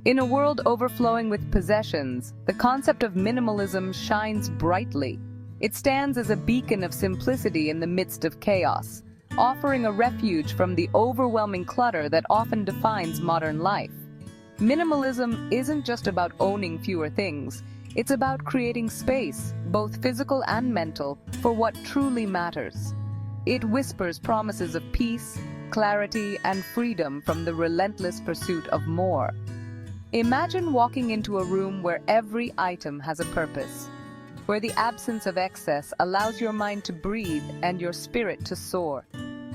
In a world overflowing with possessions, the concept of minimalism shines brightly. It stands as a beacon of simplicity in the midst of chaos, offering a refuge from the overwhelming clutter that often defines modern life. Minimalism isn't just about owning fewer things, it's about creating space, both physical and mental, for what truly matters. It whispers promises of peace, clarity, and freedom from the relentless pursuit of more. Imagine walking into a room where every item has a purpose, where the absence of excess allows your mind to breathe and your spirit to soar.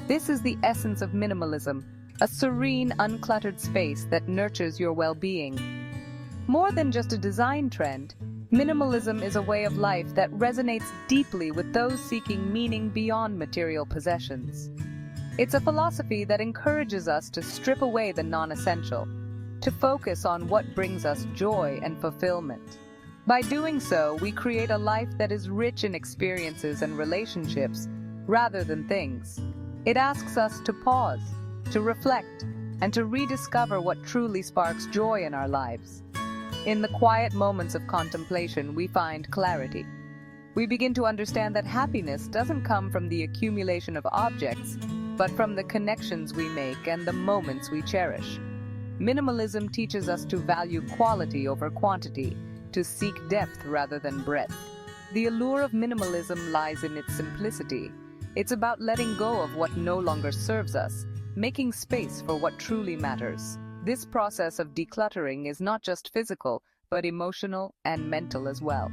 This is the essence of minimalism, a serene, uncluttered space that nurtures your well-being. More than just a design trend, minimalism is a way of life that resonates deeply with those seeking meaning beyond material possessions. It's a philosophy that encourages us to strip away the non-essential, to focus on what brings us joy and fulfillment. By doing so, we create a life that is rich in experiences and relationships rather than things. It asks us to pause, to reflect, and to rediscover what truly sparks joy in our lives. In the quiet moments of contemplation, we find clarity. We begin to understand that happiness doesn't come from the accumulation of objects, but from the connections we make and the moments we cherish. Minimalism teaches us to value quality over quantity, to seek depth rather than breadth. The allure of minimalism lies in its simplicity. It's about letting go of what no longer serves us, making space for what truly matters. This process of decluttering is not just physical, but emotional and mental as well.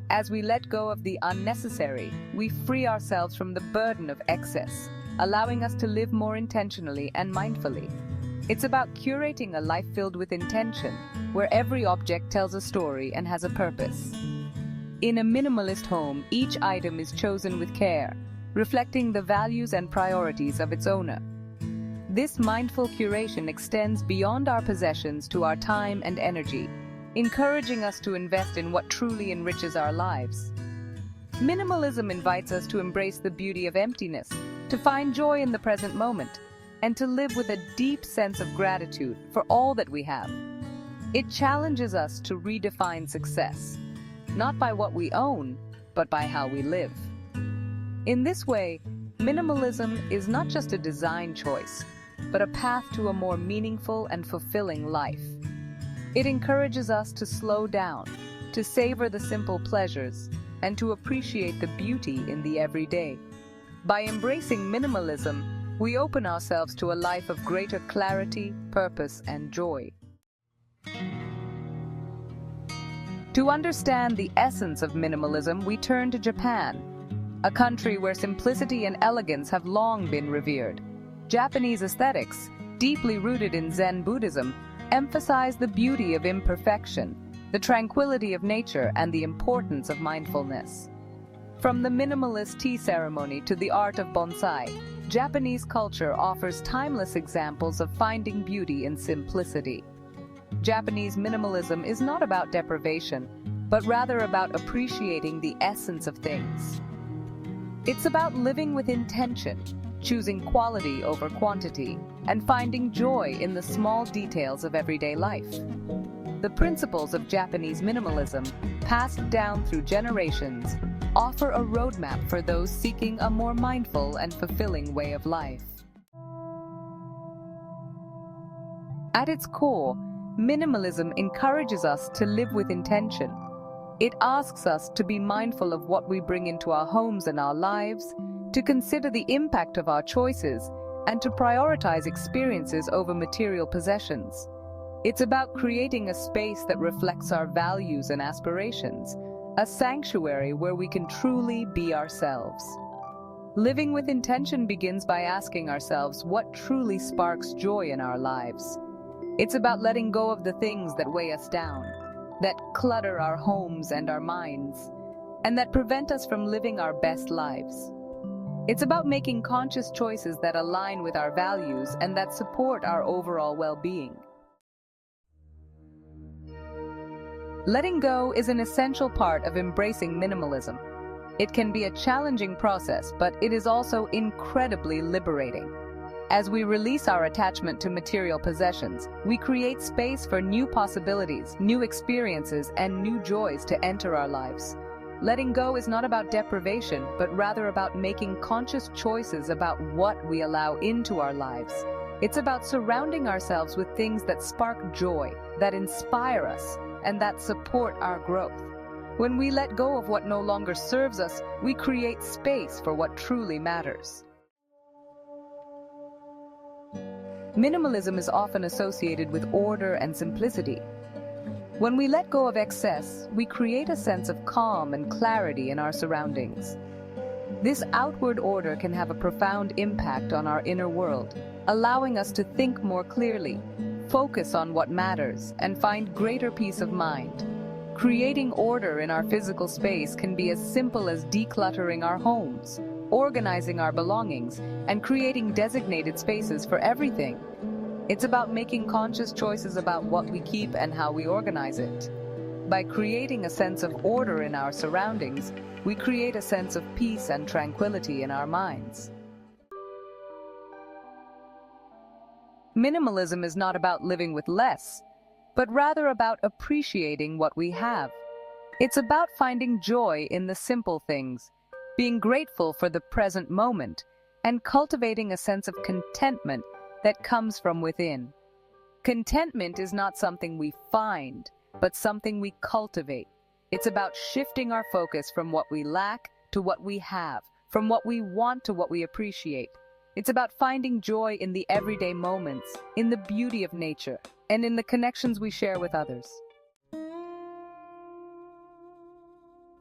As we let go of the unnecessary, we free ourselves from the burden of excess, allowing us to live more intentionally and mindfully. It's about curating a life filled with intention, where every object tells a story and has a purpose. In a minimalist home, each item is chosen with care, reflecting the values and priorities of its owner. This mindful curation extends beyond our possessions to our time and energy, encouraging us to invest in what truly enriches our lives. Minimalism invites us to embrace the beauty of emptiness, to find joy in the present moment, and to live with a deep sense of gratitude for all that we have. It challenges us to redefine success, not by what we own, but by how we live. In this way, minimalism is not just a design choice, but a path to a more meaningful and fulfilling life. It encourages us to slow down, to savor the simple pleasures, and to appreciate the beauty in the everyday. By embracing minimalism, we open ourselves to a life of greater clarity, purpose, and joy. To understand the essence of minimalism, we turn to Japan, a country where simplicity and elegance have long been revered. Japanese aesthetics, deeply rooted in Zen Buddhism, emphasize the beauty of imperfection, the tranquility of nature, and the importance of mindfulness. From the minimalist tea ceremony to the art of bonsai, Japanese culture offers timeless examples of finding beauty in simplicity. Japanese minimalism is not about deprivation, but rather about appreciating the essence of things. It's about living with intention, choosing quality over quantity, and finding joy in the small details of everyday life. The principles of Japanese minimalism, passed down through generations, offer a roadmap for those seeking a more mindful and fulfilling way of life. At its core, minimalism encourages us to live with intention. It asks us to be mindful of what we bring into our homes and our lives, to consider the impact of our choices, and to prioritize experiences over material possessions. It's about creating a space that reflects our values and aspirations, a sanctuary where we can truly be ourselves. Living with intention begins by asking ourselves what truly sparks joy in our lives. It's about letting go of the things that weigh us down, that clutter our homes and our minds, and that prevent us from living our best lives. It's about making conscious choices that align with our values and that support our overall well-being. Letting go is an essential part of embracing minimalism. It can be a challenging process, but it is also incredibly liberating. As we release our attachment to material possessions, we create space for new possibilities, new experiences, and new joys to enter our lives. Letting go is not about deprivation, but rather about making conscious choices about what we allow into our lives. It's about surrounding ourselves with things that spark joy, that inspire us, and that support our growth. When we let go of what no longer serves us, we create space for what truly matters. Minimalism is often associated with order and simplicity. When we let go of excess, we create a sense of calm and clarity in our surroundings. This outward order can have a profound impact on our inner world, allowing us to think more clearly, focus on what matters, and find greater peace of mind. Creating order in our physical space can be as simple as decluttering our homes, organizing our belongings, and creating designated spaces for everything. It's about making conscious choices about what we keep and how we organize it. By creating a sense of order in our surroundings, we create a sense of peace and tranquility in our minds. Minimalism is not about living with less, but rather about appreciating what we have. It's about finding joy in the simple things, being grateful for the present moment, and cultivating a sense of contentment that comes from within. Contentment is not something we find, but something we cultivate. It's about shifting our focus from what we lack to what we have, from what we want to what we appreciate. It's about finding joy in the everyday moments, in the beauty of nature, and in the connections we share with others.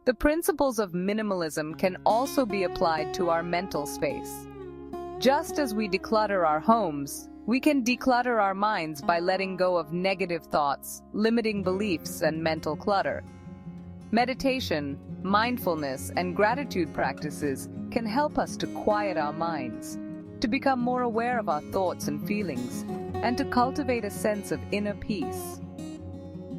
The principles of minimalism can also be applied to our mental space. Just as we declutter our homes, we can declutter our minds by letting go of negative thoughts, limiting beliefs, and mental clutter. Meditation, mindfulness, and gratitude practices can help us to quiet our minds, to become more aware of our thoughts and feelings, and to cultivate a sense of inner peace.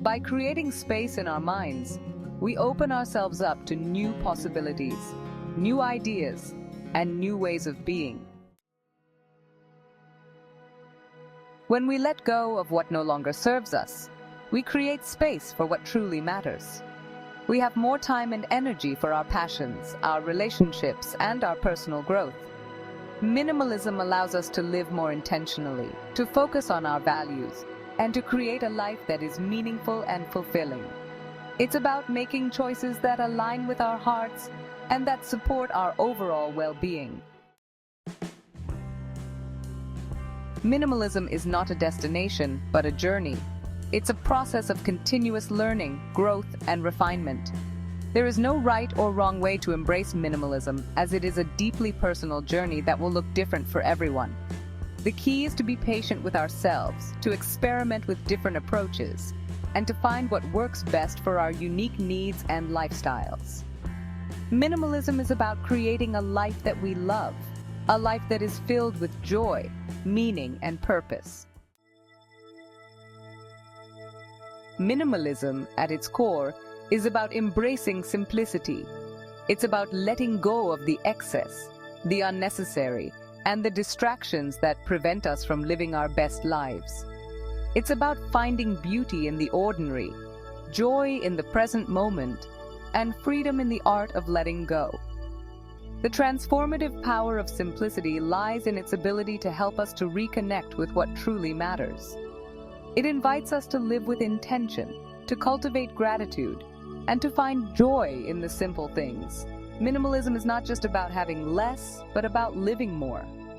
By creating space in our minds, we open ourselves up to new possibilities, new ideas, and new ways of being. When we let go of what no longer serves us, we create space for what truly matters. We have more time and energy for our passions, our relationships, and our personal growth. Minimalism allows us to live more intentionally, to focus on our values, and to create a life that is meaningful and fulfilling. It's about making choices that align with our hearts and that support our overall well-being. Minimalism is not a destination, but a journey. It's a process of continuous learning, growth, and refinement. There is no right or wrong way to embrace minimalism, as it is a deeply personal journey that will look different for everyone. The key is to be patient with ourselves, to experiment with different approaches, and to find what works best for our unique needs and lifestyles. Minimalism is about creating a life that we love, a life that is filled with joy, meaning, and purpose. Minimalism, at its core, is about embracing simplicity. It's about letting go of the excess, the unnecessary, and the distractions that prevent us from living our best lives. It's about finding beauty in the ordinary, joy in the present moment, and freedom in the art of letting go. The transformative power of simplicity lies in its ability to help us to reconnect with what truly matters. It invites us to live with intention, to cultivate gratitude, and to find joy in the simple things. Minimalism is not just about having less, but about living more.